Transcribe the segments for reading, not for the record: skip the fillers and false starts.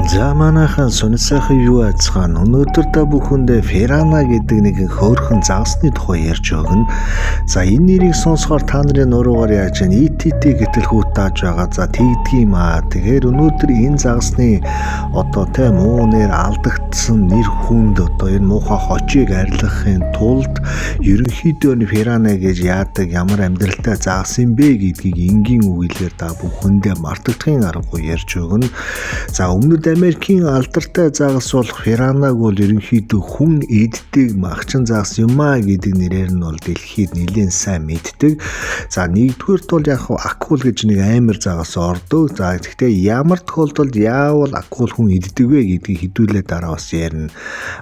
За манайхан сонирсойхон юу айцгаана. Өнөөдөр та бүхэндээ Ферана гэдэг нэгэн хөөрхөн загасны тухай ярьж өгнө. За энэ нэрийг сонсохоор та нарын нуруугаар яаж ETT гэтэл тааж байгаа. За тэгдгийм аа. Тэгэхээр өнөөдөр энэ загасны муу нэр алдагдсан нэр хүнд энэ муухай хочийг арилгахын тулд ерөнхийдөө Ферана гэж яадаг ямар амьдралтай загас юм бэ гэдгийг энгийн үгээр та бүхэндээ мартагдахын аргагүй ярьж өгнө. За өмнөд Америкийн алдартай загас бол Феранаг бол ерөнхийдөө хүн эддэг махчин загас юм аа гэдэг нэрээр нь бол дэлхийд нэлээд сайн мэддэг. За нэгдүгээрт бол яг акул гэж нэг амар загас ордог. За гэхдээ ямар тохиолдолд яавал акул хүн эддэг вэ гэдгийг хэдүүлээ дараа бас ярина.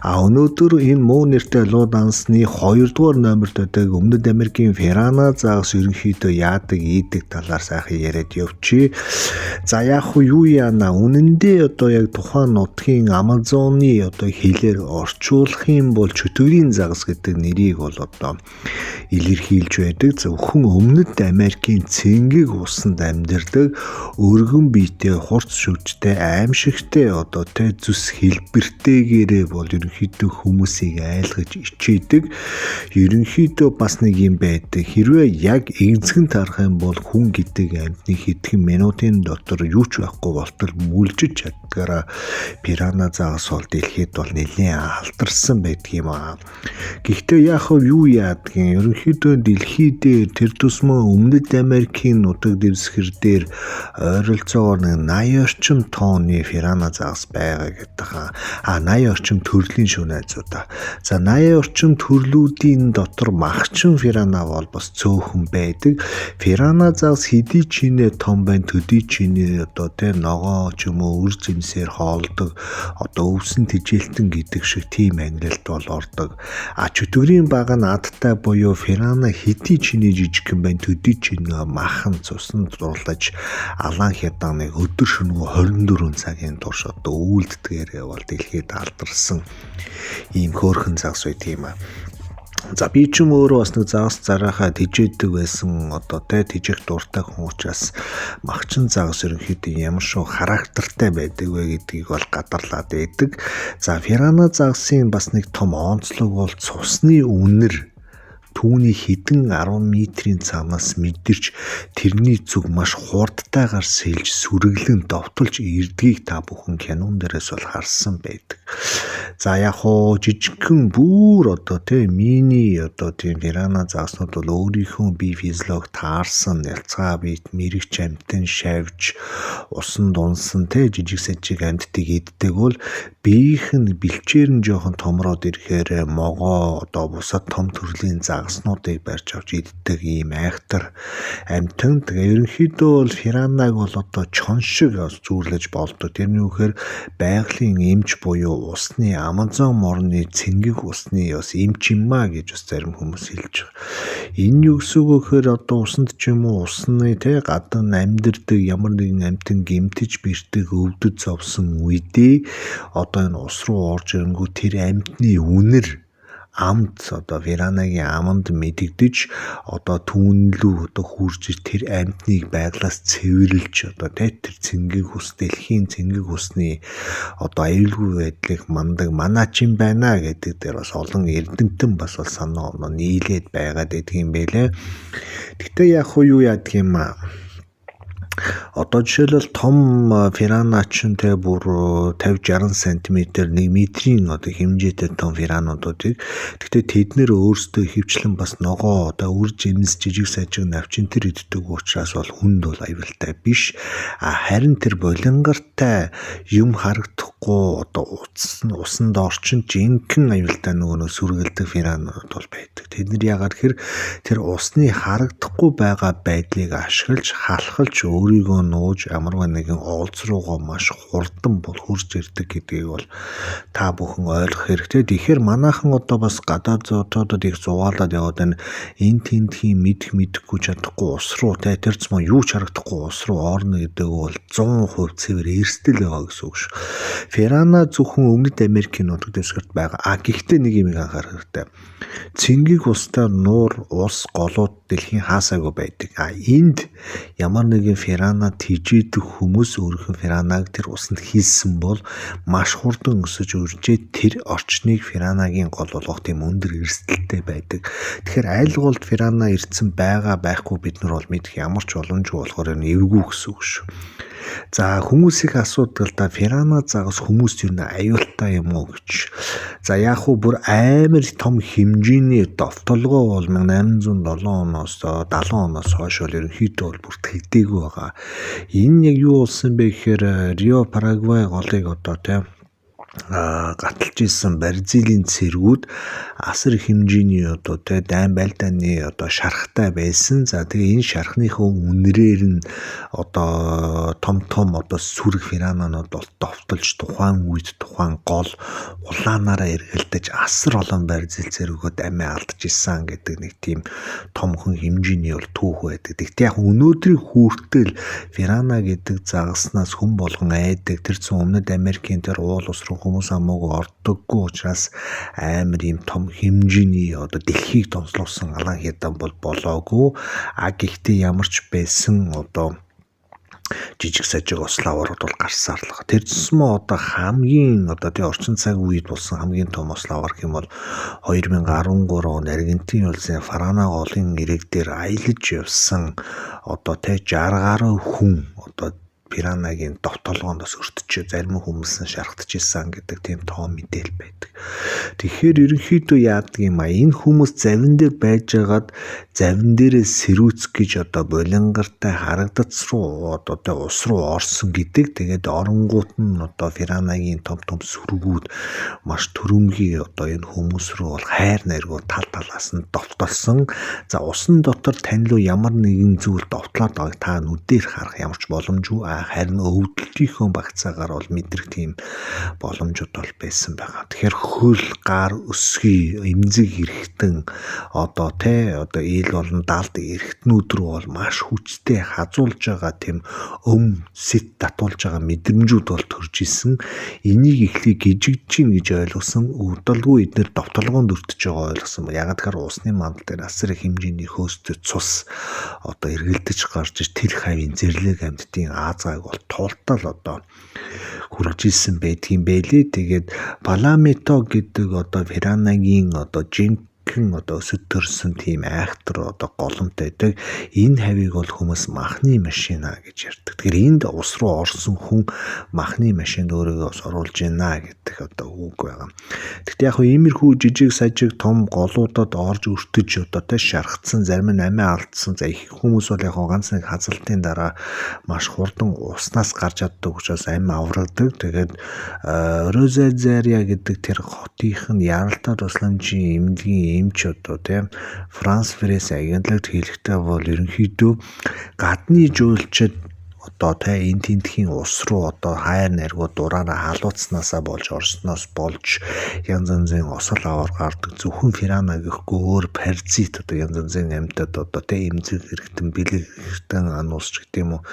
Өнөөдөр энэ муу нэртэй луу дансны 2-р номерт байдаг өмнөд Америкийн Ферана загас ерөнхийдөө яадаг ийдэг талаар сайхан яриад явчих. За яг юу яана үнэндээ яг тухайн нутгийн Амазоны хэлээр орчуулах юм бол чөтгөрийн загас гэдэг нэрийг бол илэрхийлж байдаг. Зөвхөн өмнөд Америкийн цэнгэг усанд амьдардаг өргөн биетэй хурц шүжтэй аимшигтэй зүс хэлбэртэйгээрээ бол ерөнхийдөө хүмүүсийг айлгаж ичээдэг. Ерөнхийдөө бас нэг юм байдаг. Хэрвээ яг эгзгэн тарах юм бол хүн гэдэг амьтны хэдхэн минутын дотор юу ч байхгүй болтол мүлжиж чаддгаараа Ферана загас бол дэлхийд бол нэлээд алдарсан байдаг юм аа. Гэхдээ яг юу яадгийн ерөнхийдөө дэлхийд тэр тусмаа өмнөд Америкийн нутаг дэвсгэр дээр ойролцоогоор 80 орчим тонны Ферана загас байгаа гэдэг. 80 орчим төрлийн шүү найзуудаа. За 80 орчим төрлүүдийн дотор махчин Ферана бол бас цөөхөн байдаг. Ферана загас хэдий чинээ том байна, төдий чинээ ногоо ч юм уу үр зэмсээр хоолдог өвсөн тижээлтэн гэдэг шиг тийм ангилалд бол ордог. Чөтгөрийн баг нь адтай буюу Ферана хэдий чинээ жижигхэн байна, төдий чинээ махан цуснд дурлаж алаан хятааныг өдөр шөнөгүй 24 цагийн турш үйлддгээр бол дэлхийд алдарсан ийм хөөрхөн загас байт юм аа. За би ч юм өөрөө бас нэг загас зарахаа тижээдэг байсан тижих дуртай хүн учраас махчин загас ерөнхийдөө ямар шүү характертай байдаг вэ гэдгийг бол гадарлаад байдаг. За Ферана загасын бас нэг том онцлог бол цусны үнэр түүний хэдэн 10 метрийн цаанаас мэдэрч тэрний зүг маш хурдтайгаар сэлж сүрэглэн довтолж ирдгийг та бүхэн кинон дээрээс бол харсан байдаг. За яг жижигхэн бүр мини тийм Ферана загаснууд бол өөрийнхөө бие физиолог таарсан нялцгаа биет мэрэгч амтэн шавж усан дунсан жижиг сажиг амьдтыг иддэг бол биеийнх нь бэлчээр нь жоохон томроод ирэхээр могоо бусад том төрлийн загаснуудыг барьж авч иддэг ийм айхтар амьтан. Тэгээ ерөнхийдөө бол Феранаг бол чон шиг зүүрлэж болдог. Тэрний үгээр байгалийн эмч буюу усны Амазон морны цэнгэг усны бас эмч юм аа гэж бас зарим хүмүүс хэлж байгаа. Энэ юу гэсэн үг вэ гэхээр усанд ч юм уу усны гадна амьдардаг ямар нэгэн амьтан гэмтэж бэртэг өвдөж зовсон үедээ энэ ус руу орж ирэнгүү тэр амьтны үнэр амд Феранагийн аманд мэдэгдэж түүнлүү хурж тэр амьтныг байглаас цэвэрлж тэр цэнгэг ус дэлхийн цэнгэг усны аюулгүй байдлыг мандаг манаачин байна гэдэг дээр бас олон эрдэмтэн бас санаа нийлээд байгаад байдаг юм байлээ. Гэхдээ яг юу яадаг юм аа. Жишээлбэл том Ферана ч бүр 50-60 см 1 метрийн хэмжээтэй том Ферануудыг гэхдээ тэднэр өөрсдөө хөвчлэн бас ногоо үр жимс жижиг сажиг навчинтэр иддэг учраас бол хүнд бол аюултай биш. Харин тэр болингартай юм харагдахгүй усанд орчин жинхэнэ аюултай нөгөө сүргэлдэг Феранууд бол байдаг. Тэднэр яагаад гэхээр тэр усны харагдахгүй байгаа байдлыг ашиглаж халахалж өөрийгөө нууж амаргүй нэгэн уулз руугаа маш хурдан бол хурж ирдэг гэдгийг бол та бүхэн ойлгох хэрэгтэй. Тэгэхээр манайхан бас гадаад зоотуудад их зугаалаад яваад энэ тентхийн мэдэхгүй чадахгүй ус руу тэр зам юу ч харагдахгүй ус руу орно гэдэг бол 100% цэвэр эрсдэл байгаа гэсэн үг шүү. Ферана зөвхөн өмнөд Америкийн нутаг дэвсгэрт байгаа. Гэхдээ нэг юм анхаарах хэрэгтэй. Цэнгэг устай нуур ус голууд дэлхийн хаасаагүй байдаг. Энд ямар нэгэн фиранад тижээдэх хүмүүс өөрийнхөө фиранаг тэр усанд хийсэн бол маш хурдан өсөж үржээ тэр орчныг фиранагийн гол болгох тийм өндөр эрсдэлтэй байдаг. Тэгэхээр айлгуулд фирана ирсэн байгаа байхгүй бид нар бол мэдэх ямар ч боломжгүй болохоор эвгүй гэсэн үг шүү. За хүмүүсийн асуудал да фирана загас хүмүүст юу нэ аюултай юм уу гэж. За яг хөө бүр амар том хэмжээний довтолгоо бол 1807 оноос 70 оноос хойш бол ерөнхийдөө бол бүр тэгдэггүй байгаа. Энэ яг юу болсон бэ гэхээр Рио Парагвай голыг одоо тийм гаталж исэн Бразилийн цэргүүд асар хэмжээний одоо тэ дайн байлдааны одоо шархтай байсан. За тэгээ энэ шархныхаа үнэрээр нь одоо том одоо сүрэг фирананууд бол довтолж тухайн үед тухайн гол улаанаараа эргэлдэж асар олон Бразил цэргүүд амиа алдаж исэн гэдэг нэг тийм томхон хэмжээний бол түүх байдаг. Тэгтээ яг өнөөдрийн хүртэл фирана гэдэг загаснаас хүн болгон айдаг тэр зүүн өмнөд Америкийн тэр уул ус руу хүмүүс хамаагүй ордоггүй учраас амар юм том хэмжээний одоо дэлхийг донслуулсан алан хядан бол болоогүй. Гэхдээ ямар ч байсан одоо жижиг сажиг ославарууд бол гарсаар л. Тэр зэсмээ одоо хамгийн одоо тий орчин цаг үед болсон хамгийн том ославар гэм бол 2013 он Аргентин улсын Парана голын ирэг дээр аялаж явсан одоо тий 60 гаруй хүн одоо пиранагийн довтолгооноос өртөж зарим хүмүүс нь шархтж исэн гэдэг тийм тоо мэдээл байдаг. Тэгэхээр ерөнхийдөө яадаг юм а энэ хүмүүс завин дээр байжгаад завин дээрээ сэрүүц гэж одоо болингартай харагдац руу одоо ус руу орсон гэдэг. Тэгээд оронгууд нь одоо пиранагийн том сүргүүд маш төрөмгий одоо энэ хүмүүс рүү бол хайр найргуу тал талаас нь довтолсон. За усан дотор тань руу ямар нэгэн зүйл довтлоод байгааг та нүдээр харах ямар ч боломжгүй. Харин өвдөлтийнхөө багцаагаар бол мэдрэх тийм боломжууд бол байсан байгаа. Тэгэхээр хөл гар өсгий эмзэг эрэхтэн одоо ил болон далд эрэхтнүүд рүү бол маш хүчтэй хазуулж байгаа тийм сэт татуулж байгаа мэдрэмжүүд бол төрж исэн. Энийг эхлээ гжигдэж гэж ойлгосон. Удалгүй эдгээр довтолгоонд өртөж байгаа ойлгосон. Ягаад гэхээр усны мандал дээр асар их хэмжээний хөөстэй цус одоо эргэлдэж гарч тэр хавийн зэрлэг амьтдын Азааг бол туултал одоо хүрэж исэн байдгийн байлээ. Тэгээд Паламито гэдэг одоо пиранагийн одоо одоо өсөд төрсөн тийм айхтар одоо голомт байдаг. Энэ хавийг бол хүмүүс махны машина гэж ярьдаг. Тэгэхээр энд ус руу орсон хүн махны машинд өөрийгөө оруулж байна гэдэг одоо үг байгаа. Тэгтээ яг иймэрхүү жижиг сажиг том голуудад орж өртөж одоо шархацсан зарим нь амиа алдсан. За их хүмүүс бол яг ганц нэг хазалтын дараа маш хурдан уснаас гарч чаддаг учраас амь аврагдаг. Тэгээд Розазария гэдэг тэр хотынх нь яралтай тусламжийн эмнэлгийн эмч одоо тийм Франс Пресс агентлагт хэлэхдээ бол ерөнхийдөө гадны жуулчид одоо энэ тентхийн ус руу одоо хайр найргууд дураараа халууцнаасаа болж орсноос болж янз янзын осол аваар гардаг. Зөвхөн пирана гэхгүй өөр паразит одоо янз янзын амьтад одоо эмзэг хэрэгтэн бэлэгтэн ануусч гэдэг юм уу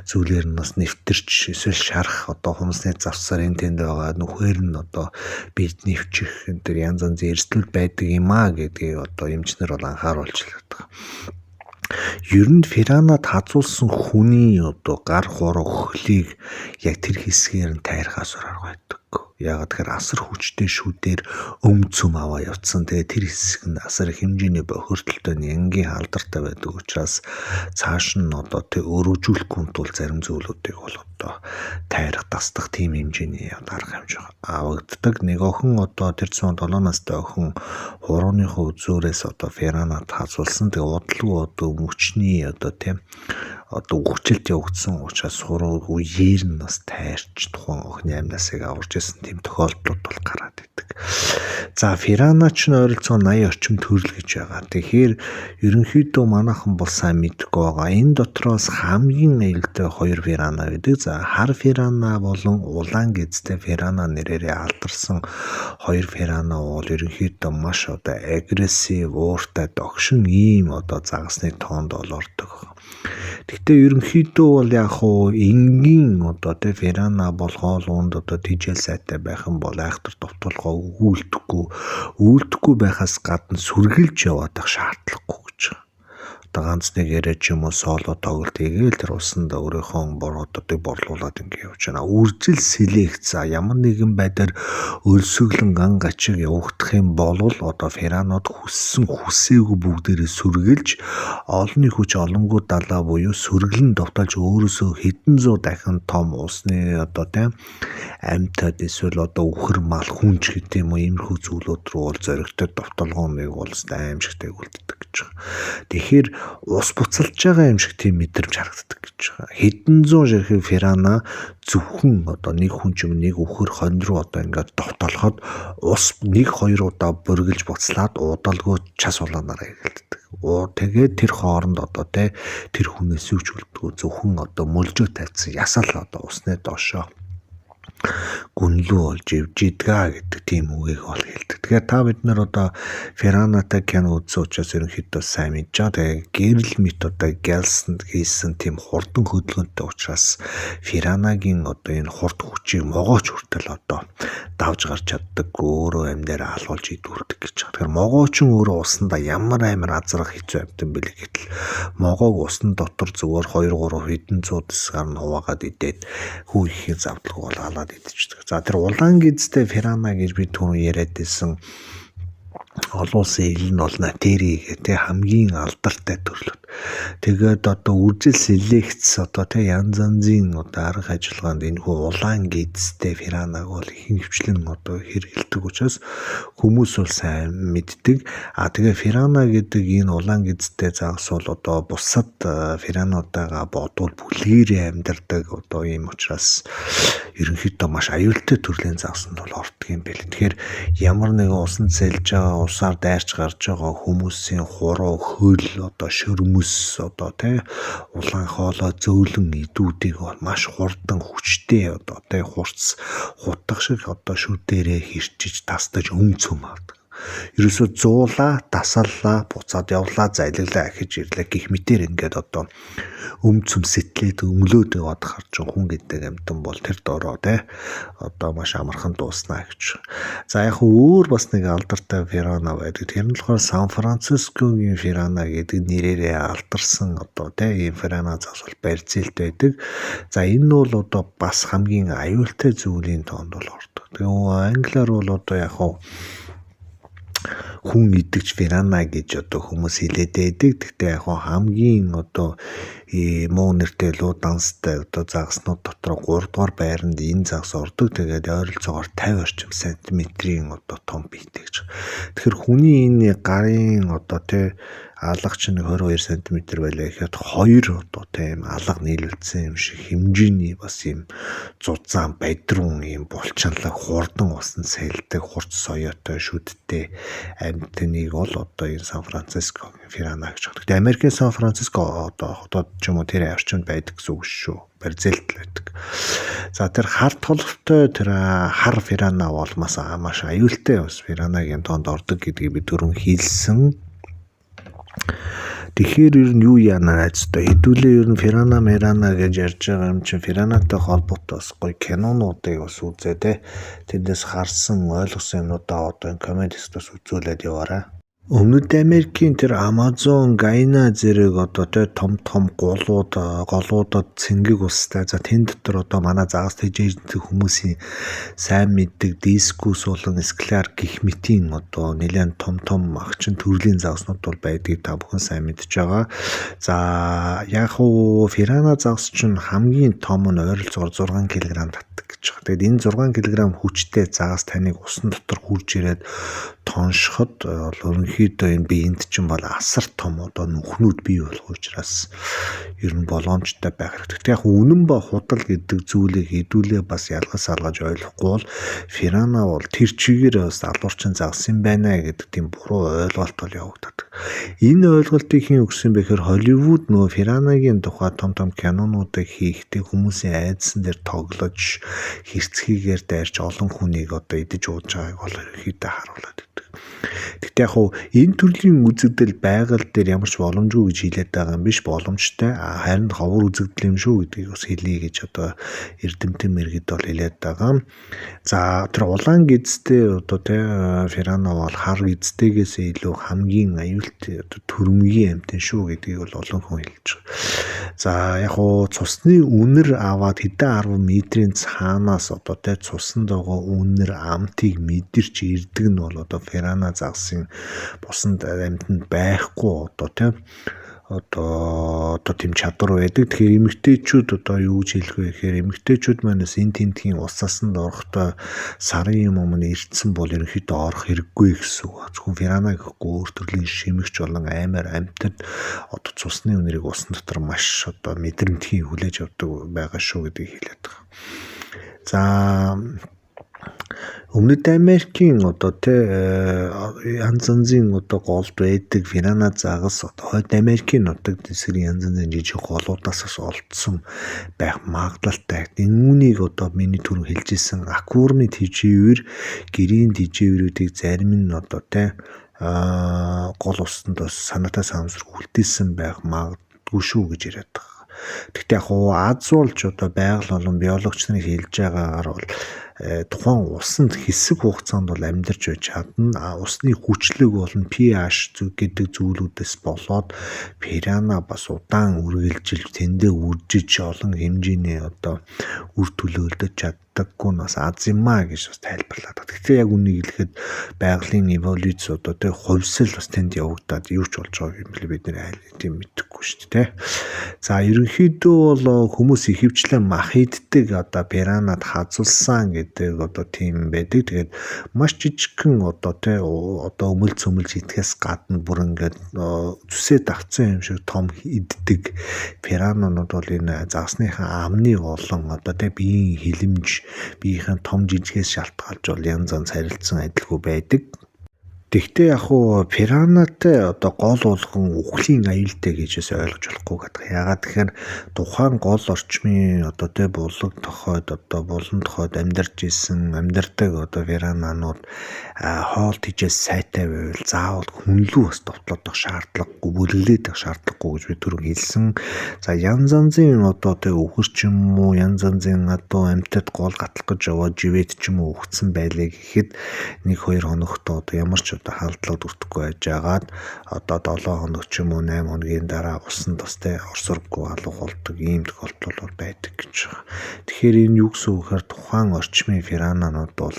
зүйлээр нь бас нэвтэрч эсвэл шарах одоо хүмүүсний завсаар энэ тэнд байгаа нүхээр нь одоо бид нэвчих энэ төр янз янзын эрсдэл байдаг юм а гэдгийг одоо эмчнэр бол анхааруулж байгаа. Ер нь пиранад хазуулсан хүний одоо гар хуруу хөлийг яг тэр хэсгээр нь тайрхаас арга байдаг. Ягаад гэхээр асар хүчтэй шүдээр цөм аваа явцсан. Тэгээ тэр хэсэг нь асар хэмжээний бохирдолтой энгийн алдартай байдаг учраас цааш нь одоо өргөжүүлэхгүй тул зарим зүйлүүдийг бол одоо тайрах тасдах тийм хэмжээний арга хэмжээ авагддаг. Нэг охин одоо тэр 107 настай охин хурууныхоо үзүүрээс одоо пиранад хазуулсан. Тэгээ удалгүй одоо мөчний одоо өгчлөлт явагдсан учраас хуруу үеэр нь бас тайрч тухайн охины амьнасыг аварч ирсэн тийм тохиолдлууд бол гараад идэг. За пирана ч ойролцоо 80 орчим төрөл гэж байгаа. Тэгэхээр ерөнхийдөө манайхан бол сайн мэдгүй байгаа. Энэ дотроос хамгийн аюултай хоёр пирана гэдэг. За хар пирана болон улаан гэзтэй пирана нэрээр алдарсан хоёр пирана бол ерөнхийдөө маш одоо агрессив, ууртай, догшин ийм одоо загасны тоонд бол ордог. Гэхдээ ерөнхийдөө бол яг хуу энгийн одоо пирана болгоол унд одоо тижэл сайтай байх юм бол айхтар довтолгоо үйлдэхгүй байхаас гадна сүргэлж яваад ах шаардлагагүй гэж. одоо ганц нэг яриа ч юм уу соло тоглолт хийгээл тэр усанд өөрийнхөө боруудыг борлуулад ингэ явж байна. Үржил селекц ямар нэгэн байдлаар өлсөглөн ган гачиг явагдах юм бол одоо феранод хүссэн хүсээгүй бүгдээрээ сүргэлж олонний хүч олонгуу далаа буюу сүргэлэн довтолж өөрөөсөө хэдэн зуун дахин том усны одоо тийм амьтад эсвэл одоо үхэр мал хүнч гэдэг юм уу иймэрхүү зүйлүүд рүү бол зоригтой довтолгооныг бол аимшигтай үлддэг гэж байна. Тэгэхээр ус буцалж байгаа юм шиг тийм мэдрэмж харагддаг гэж байгаа. Хэдэн зуун ширхэг ферана зөвхөн одоо нэг хүн ч юм нэг үхэр хонь руу одоо ингээд довтолоход ус 1-2 удаа бүргэлж буцлаад уудалгүй час улаанаараа эхэлдэг. Тэгээд тэр хооронд одоо тэр хүнээс юуч үлддэг зөвхөн одоо мөлжөө тавьсан ясал одоо усны доошоо гүнлүү болж ивж идгаа гэдэг тийм үгийг ол хэлдэг. Тэгэхээр та бид нар одоо феранатай кино үзсэн учраас ерөнхийдөө сайн мэдж байгаа. Тэгээ гэрэл мэт одоо гэлсэн хийсэн тийм хурдан хөдөлгөөнтэй учраас феранагийн одоо энэ хурд хүчийг могооч хүртэл одоо давж гарч чаддаг, өөрөө амьдаараа алуулж идвэрдэг гэж байна. Тэгэхээр могоочин өөрөө усанда ямар амар азрах хэцүү амьтан бэлэг гэтэл могоог усны дотор зүгээр 2-3 хэдэн зуун дисгаар нь хуваагаад идээд хүү ихийн завдлага бол халаад идчихдэг. За тэр улаан гизтэй ферана гэж би түрүү яриад байсан олон улсын ил нь бол натери гэх хамгийн алдартай төрлөд. Тэгээд одоо үржил селекц одоо янз янзын одоо арга ажиллагаанд энэ хүү улаан гизтэй феранаг бол хинхвчлэн одоо хэрэгэлдэг учраас хүмүүс бол сайн мэддэг. Тэгээ ферана гэдэг энэ улаан гизтэй загас бол одоо бусад ферануудаа бодвол бүлгэрээ амьдардаг одоо ийм учраас ерөнхийдөө маш аюултай төрлийн загсанд бол ордог юм байл. Тэгэхээр ямар нэгэн усан сэлж байгаа усаар дайрч гарч байгаа хүмүүсийн хуруу хөл одоо шөрмөс одоо улаан хоолой зөөлөн идүүдийг бол маш хурдан хүчтэй одоо хурц хутгах шиг одоо шүр дээрээ хэрчиж тасдаж цөм авдаг. Ерөөсө зуулаа, дасаллаа, буцаад явлаа, зайлглаа ахиж ирлээ гэх мэтэр ингээд одоо цөм сэтлээд өмлөөд яваад харж хүн гэдэг амьтан бол тэр дороо одоо маш амархан дууснаа гэж. За яг өөр бас нэг алдартай ферана байдаг. Тэр нь болохоор Сан Францискогийн ферана гэдэг нэрээрээ алдарсан одоо ийм ферана зас бол Бразилд байдаг. За энэ нь бол одоо бас хамгийн аюултай зүйлийн тоонд бол ордог. Тэгээ англиар бол одоо яг хүн идэгч ферана гэж одоо хүмүүс хэлээд байдаг. Гэхдээ яг хамгийн одоо муу нэртэй лууданстай одоо загаснууд дотор 3 дугаар байранд энэ загас ордог. Тэгээд ойролцоогоор 50 орчим сантиметрийн одоо том биетэй гэж. Тэгэхээр хүний энэ гарын одоо алга чинь 22 см байлаа гэхэд 2 одоо тийм алга нийлүүлсэн юм шиг хэмжээний бас юм зузаан бадрун юм булчинлаг хурдан усан сэлдэг хурц соёотой шүдтэй амьтныг бол одоо энэ Сан Францискогийн ферана гэж байна. Гэхдээ Америкийн Сан Франциско одоо хотод ч юм уу тэр орчинд байдаг гэсэн үг шүү. Бразилд байдаг. За тэр хар толготой тэр хар ферана бол маш аюултай бас феранагийн тоонд ордог гэдгийг би түрүүн хэлсэн. Тэгэхээр ер нь юу яана найзтай хэдүүлээ ер нь ферана мерана гэж ярьж байгаа юм чинь феранатай холбоотой бас гоё кинонуудыг бас үзээ тэндээс харсан ойлгосон юмудаа одоо комментс бас үзүүлээд яваарай. Өмнөд Америкийн тэр Амазон, Гайна зэрэг одоо том голуудад цэнгэг устай. За тэн дотор одоо манай загас тэжээждэг хүмүүсийн сайн мэддэг дискус болон склар гэх мэтийн одоо нэлээд том агчин төрлийн загаснууд бол байдгийг та бүхэн сайн мэдж байгаа. За яг уу ферана загас чинь хамгийн том нь ойролцоогоор 6 кг татдаг гэж байна. Тэгэд энэ 6 кг хүчтэй загас таныг усан дотор хурж ирээд тоншоход ерөнхийдөө энэ биеинд чинь бол асар том одоо нүхнүүд бий болох учраас ер нь боломжтой байх хэрэгтэй. Тэг яг үнэн ба худал гэдэг зүйлийг хэдүүлээ бас ялгаж салгаж ойлгохгүй бол ферана бол тэр чигээр бас алуурчин загас юм байна гэдэг тийм буруу ойлголт бол явагдаад. Энэ ойлголтыг хэн өгсөн бэ гэхээр Холливуд нөө феранагийн тухай том кинонуудыг хийхдээ хүмүүсийн айдсан дээр тоглож хэрцгийгээр дайрч олон хүнийг одоо идэж ууж байгааг бол ерөөхдөө харуулдаг. Тэгтээ яг Энэ төрлийн үзэгдэл байгаль дээр ямар ч боломжгүй гэж хэлээд байгаа юм биш, боломжтой. Харин ховор үзэгдэл юм шүү гэдгийг бас хэлье гэж одоо эрдэмтэн мэргэд бол хэлээд байгаа. За тэр улаан гизтэй одоо Феррано бол хар гизтэйгээс илүү хамгийн аюултай одоо төрөмгийн амьтан шүү гэдгийг бол олон хүн хэлж байгаа. За яг хуу цусны үнэр аваад хэдэн 10 метрийн цаанаас одоо цусанд байгаа үнэр амтыг мэдэрч ирдэг нь бол одоо Феррано загсын бусанд амьтанд байхгүй одоо тийм чадвар байдаг. Тэгэхээр эмэгтэйчүүд одоо юу гэж хэлэх вэ гэхээр эмэгтэйчүүд манаас энэ тентхийн усаасанд орохдоо сарын юм өмнө ирдсэн бол ерөнхийдөө орох хэрэггүй гэсэн үг. Зөвхөн Феррано гэхгүй өөр төрлийн шимэгч болон аймаар амьтад одоо цусны үнэрийг усан дотор маш одоо мэдрэмтгий хүлээж авдаг байгаа шүү гэдгийг хэлээд байгаа. За Өмнөд Америкийн одоо янз янзын одоо голд байдаг Феррано загас одоо Хойд Америкийн нутаг дэсгэрийн янз янзын жижиг голуудаас олдсон байх магадлалтай. Үүнийг одоо миний түрүү хэлжсэн акварны тэжээвэр, гэрийн тэжээврүүдийг зарим нь одоо гол усанд санаатай санамсрах үлдээсэн байх магадгүй шүү гэж яриад байгаа. Гэхдээ яг Аз болж одоо байгаль болон биологч нарын хэлж байгаагаар бол тухайн усанд хэсэг хугацаанд бол амьдарч байж чадна. Усны хүчлэг болон pH гэдэг зүйлүүдээс болоод Феррано бас удаан үргэлжилж тэндээ үржиж олон хэмжээний одоо үр төлөөлдөж чаддаггүй нас аз юмаа гэж бас тайлбарлаад байна. Гэхдээ яг үнийг хэлэхэд байгалийн эволюц одоо хувьсэл бас тэнд явагдаад юу ч болж байгааг юм бэл бид нэр тийм мэдэхгүй шүү дээ. За ерөнхийдөө бол хүмүүс ихэвчлэн мах иддэг одоо Ферранод хазуулсан гэдэг одоо тийм байдаг. Тэгээд маш жижигхэн одоо өмөлц идэхээс гадна бүр ингээд зүсээ давцсан юм шиг том иддэг Ферранонууд бол энэ загсныхаа амны олон одоо биеийн хилэмж биеийн том жижигээс шалтгаалж бол янз янз харилцан адилгүй байдаг. Тэгвэл яг Ферранотой одоо гол болгон үхлийн аюултай гэж ойлгож болохгүй гэдэг. Ягаад тэгэхээр тухайн гол орчмын одоо булаг тохойд одоо булан тохойд амьдардаг одоо Ферранонууд хоол тэжээс сайтай байвал заавал хүнлүү бас довтлоодох шаардлагагүй, бүлэглээдэх шаардлагагүй гэж би түрүү хэлсэн. За янз янзын одоо өвхөр ч юм уу янз янзын одоо амьтад гол гатлах гэж яваад живэд ч юм уу өгцөн байлээ гэхэд 1-2 хоногт одоо ямар ч одоо халдлага дүртэхгүй байжгаад одоо 7 хоног ч юм уу 8 хоногийн дараа усан тостой орсоргүй алга болдог ийм тохиолдол бол байдаг гэж байна. Тэгэхээр энэ юу гэсэн үг гэхээр тухайн орчмын Ферранонууд бол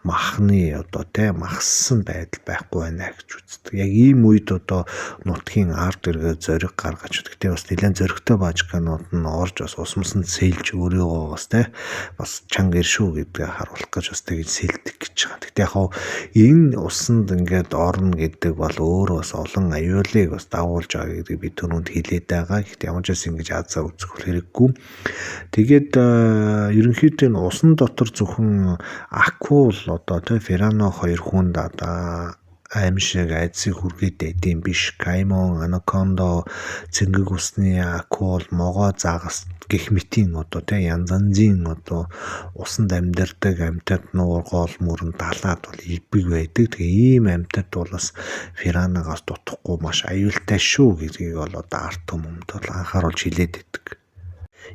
махны одоо махссан байдал байхгүй байна гэж үздэг. Яг ийм үед одоо нутгийн ард эргээ зориг гаргаж гэхдээ бас нэлээд зоригтой баажканууд нь орж бас усмсан сэлж өөрийгөө бас чанга иршүү гэдгээ харуулах гэж бас тэгж сэлдэг гэж байгаа. Гэхдээ яг энэ усанд ингээд орно гэдэг бол өөрөө бас олон аюулыг бас дагуулж байгаа гэдгийг би түрүүнд хэлээд байгаа. Гэхдээ ямар ч байсан ингэж азаа үзэх хэрэггүй. Тэгээд ерөнхийдөө энэ усан дотор зөвхөн акул одоо Феррано 2 хүнд аимшиг айдсыг хүргээд байдэм биш. Каймон, анакондо, цэнгэг усны акул, могоо загас гэх мэтийн одоо янз янзын одоо усанд амьдардаг амьтад нуургоол мөрөн далаад бол ивбэг байдаг. Тэгээ ийм амьтад бол бас Ферраногоос дутахгүй маш аюултай шүү гэдгийг бол одоо ард түмэнд бол анхааруулж хэлээд байдаг.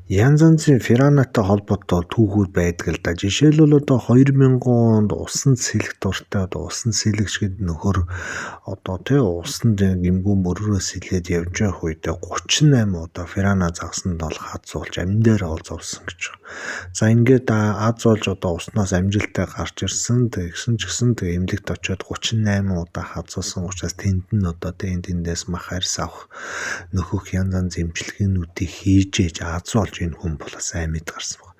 Янз янзын Ферранотой холбоотой түүхүүд байдаг л да. Жишээлбэл одоо 2000 онд усан сэлэх дуртай одоо усан сэлэгч гэдэг нөхөр одоо усанд гимгүүн мөрөөрөө сэлээд явж байх үед 38 удаа Феррано загсанд бол хазуулж амьдаараа зовсон гэж байна. За ингээд аз болж одоо уснаас амжилттай гарч ирсэн. Тэгсэн ч гэсэн эмнэлэгт очиод 38 удаа хазуулсан учраас тэнд нь одоо тэндээс мах арьс авах нөхөх янз янз эмчилгээнүүдийг хийж аз болж энэ хүн бол сайн мэд гарсан баг.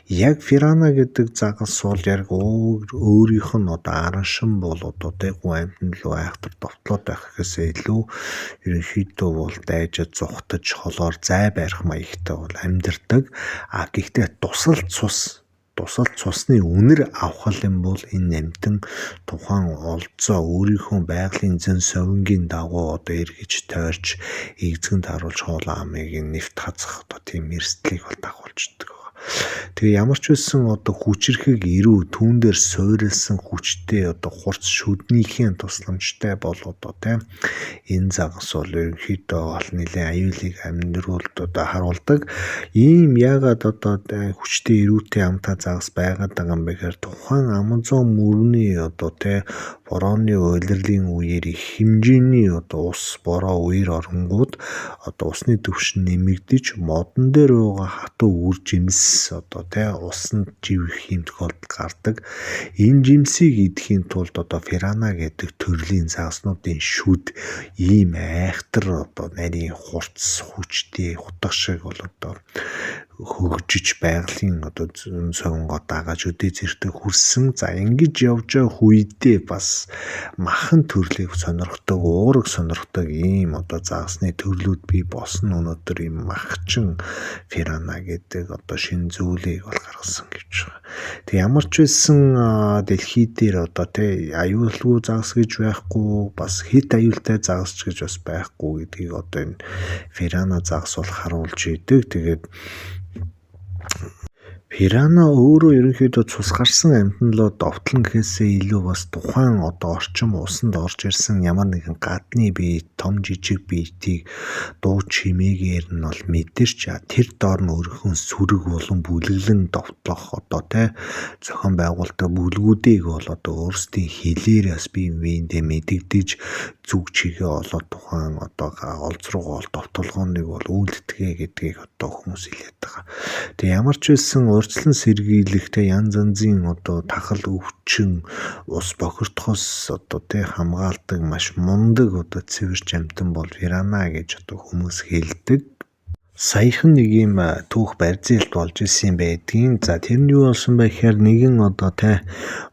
Яг Феррано гэдэг загас бол яг өөрийнх нь одоо араншин бол одоо хүн амьтанд л айхтар довтлоод байх гэхээсээ илүү ерөнхийдөө бол дайжад зүхтаж холоор зай барих маягтай бол амьдардаг. Гэхдээ тусал цусны үнэр авах юм бол энэ амьтан тухайн олзоо өөрийнхөө байгалийн зэн совингийн дагуу одоо эргэж тойрч эзгэнд харуулж хоол амыг нэвт хазах одоо тийм эрсдлийг бол дагуулждаг. Тэгээ ямар ч байсан одоо хүчрэхэг ирүү түүн дээр суурилсан хүчтэй одоо хурц шүднийхээ тусламжтай бол одоо тийм энэ загас бол ерөнхийдөө бол нэлээд аюулыг амьдруулд одоо харуулдаг. Ийм яагаад одоо хүчтэй ирүүтэй амтаа загас байгаад байгаа юм бэ гэхээр тухайн Амазон мөрний одоо тийм борооны улирлын үеэр их хэмжээний одоо ус бороо үер оронгууд одоо усны түвшин нэмэгдэж модон дээр байгаа хатуу үр жимс одоо тийм усанд живэх юм тохиолдол гардаг. Энэ жимсийг идэхийн тулд одоо пирана гэдэг төрлийн загаснуудын шүд ийм айхтар одоо нарийн хурц хүчтэй хутга шиг бол одоо хөгжиж байгалийн одоо сонгоо дагаж өдөө зэрэг хүрсэн. За ингэж явж байгаа үедээ бас махан төрлийг сонирхдаг, уураг сонирхдаг ийм одоо загасны төрлүүд бий болсон. Өнөөдөр ийм махчин пирана гэдэг одоо шинэ зүйлийг бол гаргасан гэж байна. Тэг ямар ч байсан дэлхий дээр одоо тий аюулгүй загас гэж байхгүй, бас хит аюултай загас гэж бас байхгүй гэдгийг одоо энэ пирана загас бол харуулж идэг. Тэгээд пирана өөрөө ерөнхийдөө цус гарсан амьтналууд довтлон гэхээсээ илүү бас тухайн одоо орчим усанд орж ирсэн ямар нэгэн гадны бие, том жижиг биетийг дуу чимээгээр нь бол мэдэрч тэр доор нь өргөн сүрэг болон бүлэглэн довтлох одоо тий зохион байгуулалтаа бүлгүүдийг бол одоо өөрсдийн хэлээрээс бие биендээ мэдэгдэж зүг чигээ олоод тухайн одоо олз руугаа довтолгооныг бол үйлдэгэ гэдгийг одоо хүмүүс хэлээд байгаа. Тэг ямар ч байсан урьдчилан сэргийлэхтэй янз янзын одоо тахал өвчин ус бохирдохоос одоо тий хамгаалдаг маш мундаг одоо цэвэрч амтан бол пирана гэж одоо хүмүүс хэлдэг. Саяхан нэг юм түүх барьцаалт болж исэн байдгийн. За тэр нь юу болсон бэ гэхээр нэгэн одоо тий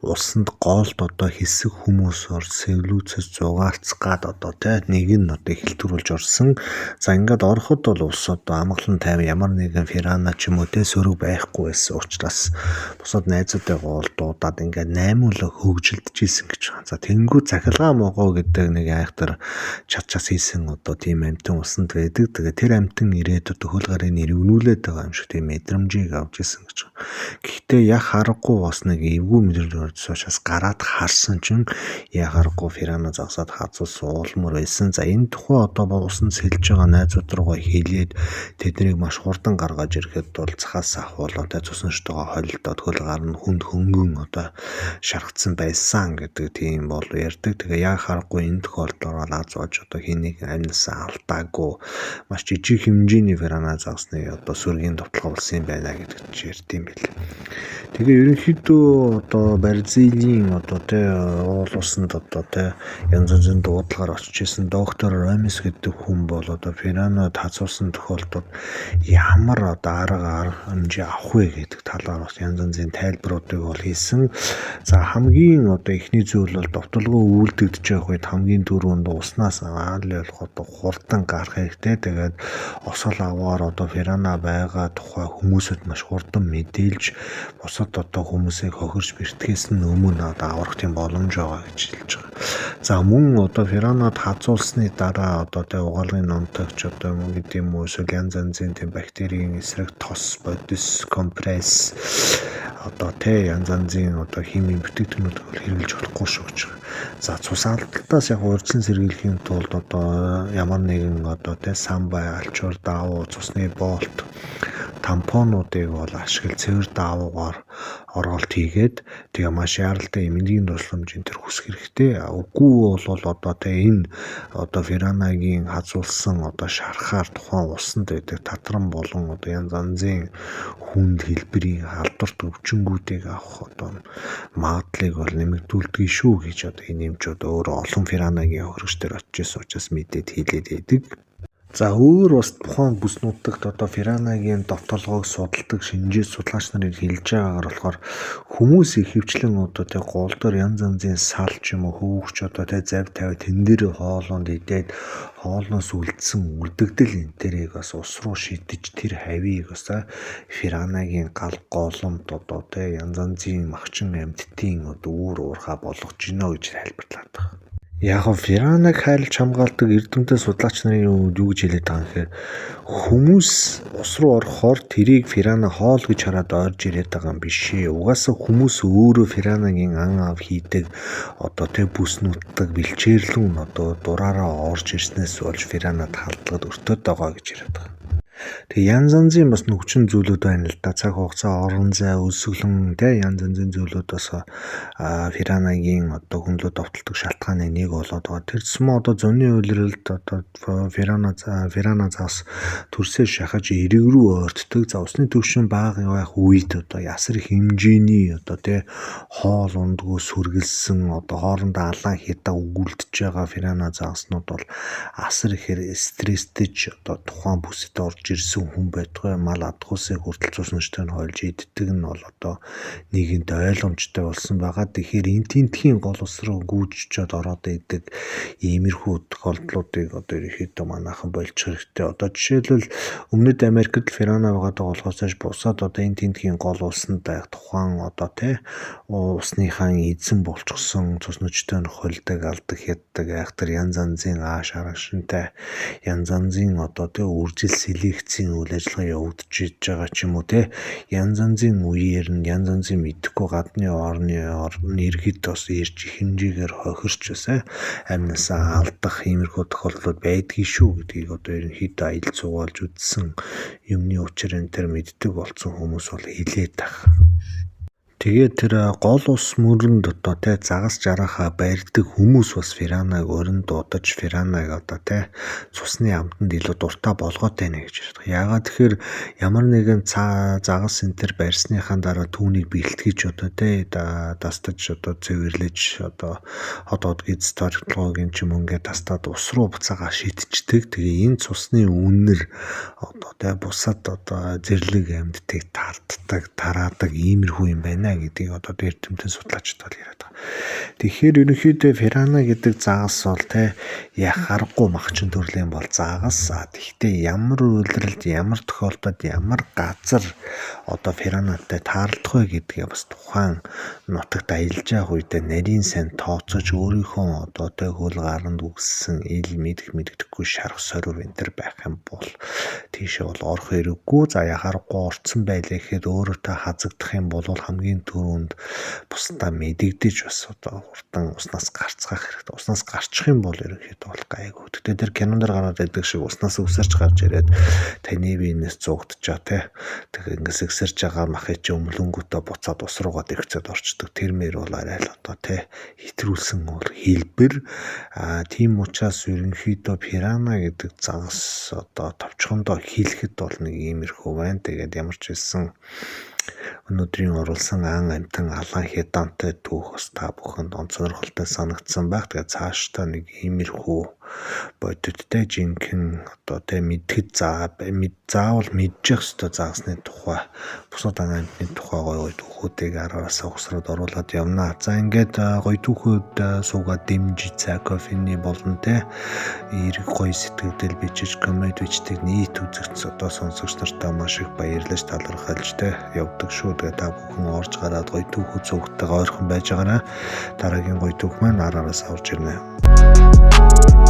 усанд гоолд одоо хэсэг хүмүүс орж сэвлүүцэж зугаалцгаад одоо тий нэг нь одоо хэлтгүүлж орсон. За ингээд ороход бол ус одоо амгалан тайван ямар нэгэн пирана ч юм уу тий сөрөг байхгүй байсан учраас бусад найзуудтайгаа дуудаад ингээд 8 өглөө хөгжилдөж исэн гэж байна. За тэнгүү захилгаа могоо гэдэг нэг айхтар чатчаас хийсэн одоо тийм амтан усанд байдаг. Тэгээ тэр амтан ирээд хөл гарын нэрвнүүлээд байгаа юм шиг тийм мэдрэмжийг авч ирсэн гэж байна. Гэхдээ яг харахгүй бас нэг эвгүй мэдрэмж орж учраас гараад харсан чинь яг харахгүй пирана загсаад хазуус уулмөр байсан. За энэ тухай одоо усан сэлж байгаа найзууд руугаа хэлээд тэднийг маш хурдан гаргаж ирэхэд бол цахаас ахуулаад цуснштойгоо холилдоод хөл гар нь хүнд хөнгөн одоо шаргацсан байсан гэдэг тийм бол ярьдаг. Тэгээ яг харахгүй энэ тохиолдолд аз ууж одоо хэнийг амьнасаа алдаагүй маш жижиг хэмжээний пирана загсны одоо сүргийн довтлого болсон юм байна гэдэг чинь ярьд юм бэл. Тэгээ ерөнхийдөө одоо Бразилийн одоо тий уул усанд одоо тий янз янзын дуудлагаар очиж исэн доктор Рамис гэдэг хүн бол одоо пирана тацуулсан тохиолдолд ямар одоо арга хэмжээ авах вэ гэдэг талаар бас янз янзын тайлбаруудыг бол хийсэн. За хамгийн одоо эхний зүйл бол довтлогоо үйлдэгдэж явах үед хамгийн түрүүнд уснаас аалал одоо хурдан гарах хэрэгтэй. Тэгээд осол аваар одоо пирана байгаа тухай хүмүүсэд маш хурдан мэдээлж бусад одоо хүмүүсийг хохирч бэртгэхээс нь өмнө одоо аврах тийм боломж байгаа гэж хэлж байгаа. За мөн одоо пиранад хазуулсны дараа одоо тэ угаалгын номтогч одоо гэдэг юм уу эсвэл янз янзын тийм бактерийн эсрэг тос бодис компресс одоо тэ янз янзын одоо химийн бүтээгдэхүүнүүд хэрэглэж болохгүй шүү гэж байгаа. За цус алдалтаас яг урьдчилан сэргийлэхийн тулд одоо ямар нэгэн одоо тэ самбай алчуур даавуу цусны болт тампонуудыг бол ашигла цэвэр даавуугаар оролт хийгээд тэгээ маш яралтай эмнэлгийн тусламж энэ төр хүсэх хэрэгтэй. Үгүй бол одоо тэгээ энэ одоо пиранагийн хазуулсан одоо шарахаар тухайн усанд байдаг татран болон одоо янз янзын хүнд хэлбэрийн халдварт өвчнгүүдийг авах одоо магадлалыг бол нэмэгдүүлдэг шүү гэж одоо энэ эмчүүд өөрөө олон пиранагийн хөргөчтөр очиж учраас мэдээд хэлээд байдаг. За өөр бас тухайн бүс нутагт одоо пиранагийн довтолгоог судалдаг шинжээ судлаач нарын хэлж байгаагаар болохоор хүмүүс ихэвчлэн одоо тэг гол дор янз янзын сал ч юм уу хөвгч одоо тэг зав тавь тэн дээр хоолонд идээд хоолноос үлдсэн үрдэгдэл энэ тэрийг бас ус руу шидэж тэр хавийг бас пиранагийн гал голомт одоо тэг янз янзын махчин амьдтын одоо үүр уурхаа болгож гинэ гэж тайлбарлаад байна. Яг нь Фиранаг хайлж хамгаалдаг эрдэмтэн судлаач нарын юу гэж хэлээд байгаа юм гэхээр хүмүүс ус руу орохоор тэрийг Фирана хоол гэж хараад ойрж ирээд байгаа юм биш ээ. Угаасаа хүмүүс өөрөө Фиранагийн ан ав хийдэг одоо бүс нутдаг бэлчээрлэн одоо дураараа орж ирснээс болж Фиранад халдлагад өртөөд байгаа гэж яриад байгаа. Тэгээ янз янзын бас нөхцөл зүйлүүд байна л да. Цаг хугацаа, орон зай, өсөглөн янз янзын зүйлүүд бас Фиранагийн одоо хөндлөлт довтолдог шалтгааны нэг болоод байгаа. Тэр зэсмээ одоо зуны үйлрэлд одоо Фирана заас төрсөө шахаж эрэг рүү ойртдог. За усны түвшин бага байх үед одоо ясар хэмжээний одоо хоол ундгүй сүргэлсэн одоо хоорондоо алаан хятаа өгүүлдэж байгаа Фирана зааснууд бол асар ихээр стресстэйч одоо тухайн бүсэд орж ирсэн хүн байдгаа мал адгуусыг хүртэл цус нөштэй нь хойлж иддэг нь бол одоо нийгэмд ойлгомжтой болсон байгаа. Тэгэхээр энэ тентхийн гол ус руу гүйжчихэд ороод идэг иймэрхүү тохиолдлуудыг одоо ерөнхийдөө манайхан болчих хэрэгтэй. Одоо жишээлбэл Өмнөд Америкт Фирана байгаа болохоос бусад одоо энэ тентхийн гол улсанд байх тухайн одоо усныхаа эзэн болчихсон цус нөштэй нь хойлдог алдаг хятдаг айхтар янз янзын ааш аргашинтай янз янзын одоо үржил селекцийн үйл ажиллагаа явагдаж байгаа ч юм уу янз янзын үеэр нь янз янзын мэдэхгүй гадны орны иргэд бас ирж хэмжээгээр хохирч басаа амнасаа алдах иймэрхүү тохиолдлууд байдгийг шүү гэдгийг одоо ерөнхийдөө аялал цугаалж үзсэн юмны учир энэ төр мэддэг болсон хүмүүс бол хэлээд байгаа. Тэгээд тэр гол ус мөрөнд одоо загас жарахаа барьдаг хүмүүс бас Фиранаг өрн дуудаж Фиранаг одоо цусны амтанд илүү дуртай болгоотой нэ гэж байна. Яагаад тэгэхээр ямар нэгэн загас энтер барьсныхаа дараа түүнийг бэлтгэж одоо дастаж одоо цэвэрлэж одоо хот гиз тортлогын ч юм ингээд тастаад ус руу буцаага шидчихдэг. Тэгээ энэ цусны үнэр одоо бусад одоо зэрлэг амьдтыг тарддаг, тараадаг иймэрхүү юм байна гэдгийг одоо эрдэмтэн судлаачид бол яриад байгаа. Тэгэхээр ерөнхийдөө Фирана гэдэг загас бол яах аргагүй махчин төрлийн бол загас. Тэгэхдээ ямар үйлрэлд, ямар тохиолдолд, ямар газар одоо Фиранатай таарлах вэ гэдгээ бас тухайн нутагт аялж явах үед нарийн сайн тооцож өөрийнхөө одоо хөл гаранд үгссэн ил мэддэхгүй шарх сорив энэ төр байх юм бол тийшээ бол орох хэрэггүй. За яхаарахгүй орцсон байлаа гэхэд өөрөөтэй хазагдах юм бол хамгийн түрүүнд бусдаа мэдэгдэж бас одоо хурдан уснаас гарцгаах хэрэгтэй. Уснаас гарчих юм бол ерөнхийдөө бол гайгүй. Тэгтээ тэр кинонд гараад байдаг шиг уснаас өсөрч гарч ирээд таны биенээс зугдчаа тэгээ ингээс өсөрч байгаа махыг чи өмлөнгөтэй буцаад ус руугаа дэвцээд орчдөг. Тэр мэр бол арай л одоо хэтрүүлсэн хэлбэр. Тийм учраас ерөнхийдөө Фирана гэдэг загас одоо товчхондоо хэлэхэд бол нэг иймэрхүү байна. Тэгээд ямар ч хэлсэн өнөөдрийн оруулсан ан амтан алаан хядаантай түүх бас та бүхэнд онцгойролтой санагдсан байх. Тэгээд цаашдаа нэг иймэрхүү бодиттой жинхэнэ одоо мэдхэд заавал мэдчих ёстой загасны тухай бусад ан амтны тухай гоё түүхүүдийг араасаа усраад оруулаад явна. За ингээд гоё түүхүүд суугаад дэмжиж кофений болон эрг гоё сэтгэлдэл бичиж коммент бичдэг нийт үзэгч одоо сонсогч нартай маш их баярлаж талархалж явдаг шүү. Тэгээд та бүхэн орж гараад гоё түүхүүд суугтайгаа ойрхон байж байгаарай. Дараагийн гоё түүх маань араас орж ирнэ.